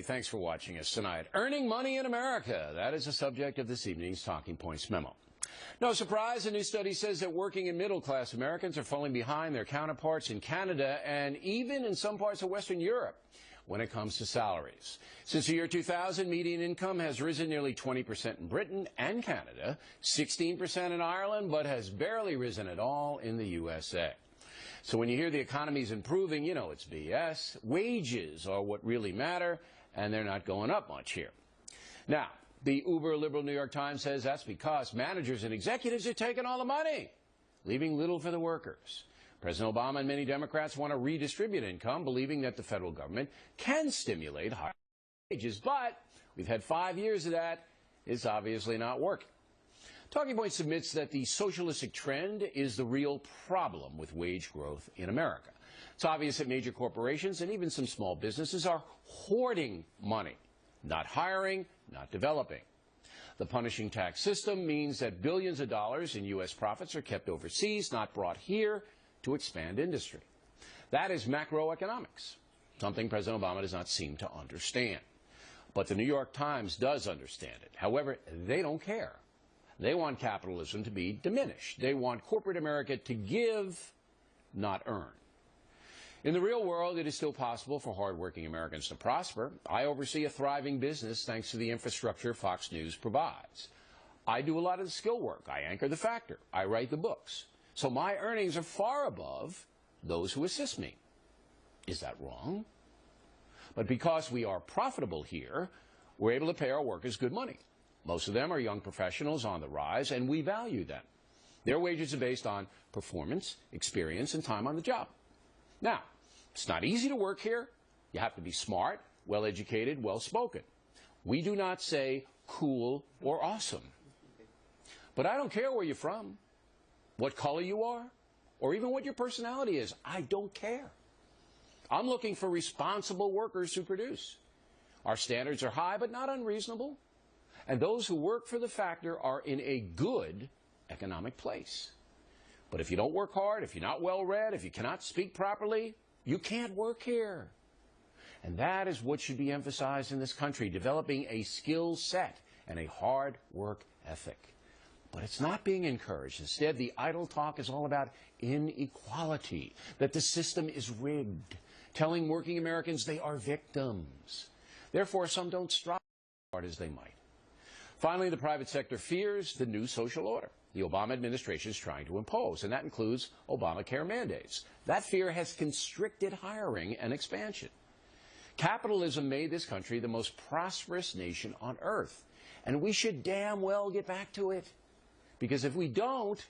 Thanks for watching us tonight. Earning money in America. That is the subject of this evening's Talking Points memo. No surprise, a new study says that working and middle-class Americans are falling behind their counterparts in Canada and even in some parts of Western Europe when it comes to salaries. Since the year 2000, median income has risen nearly 20% in Britain and Canada, 16% in Ireland, but has barely risen at all in the USA. So when you hear the economy's improving, you know it's BS. Wages are what really matter, and they're not going up much here. Now, the uber-liberal New York Times says that's because managers and executives are taking all the money, leaving little for the workers. President Obama and many Democrats want to redistribute income, believing that the federal government can stimulate higher wages. But we've had 5 years of that. It's obviously not working. Talking Points admits that the socialistic trend is the real problem with wage growth in America. It's obvious that major corporations and even some small businesses are hoarding money, not hiring, not developing. The punishing tax system means that billions of dollars in U.S. profits are kept overseas, not brought here to expand industry. That is macroeconomics, something President Obama does not seem to understand. But the New York Times does understand it. However, they don't care. They want capitalism to be diminished. They want corporate America to give, not earn. In the real world, it is still possible for hardworking Americans to prosper. I oversee a thriving business thanks to the infrastructure Fox News provides. I do a lot of the skill work. I anchor The Factor. I write the books. So my earnings are far above those who assist me. Is that wrong? But because we are profitable here, we're able to pay our workers good money. Most of them are young professionals on the rise, and we value them. Their wages are based on performance, experience, and time on the job. Now, it's not easy to work here. You have to be smart, well-educated, well-spoken. We do not say cool or awesome. But I don't care where you're from, what color you are, or even what your personality is. I don't care. I'm looking for responsible workers who produce. Our standards are high, but not unreasonable. And those who work for The Factor are in a good economic place. But if you don't work hard, if you're not well-read, if you cannot speak properly, you can't work here. And that is what should be emphasized in this country, developing a skill set and a hard work ethic. But it's not being encouraged. Instead, the idle talk is all about inequality, that the system is rigged, telling working Americans they are victims. Therefore, some don't strive as hard as they might. Finally, the private sector fears the new social order the Obama administration is trying to impose, and that includes Obamacare mandates. That fear has constricted hiring and expansion. Capitalism made this country the most prosperous nation on earth, and we should damn well get back to it. Because if we don't,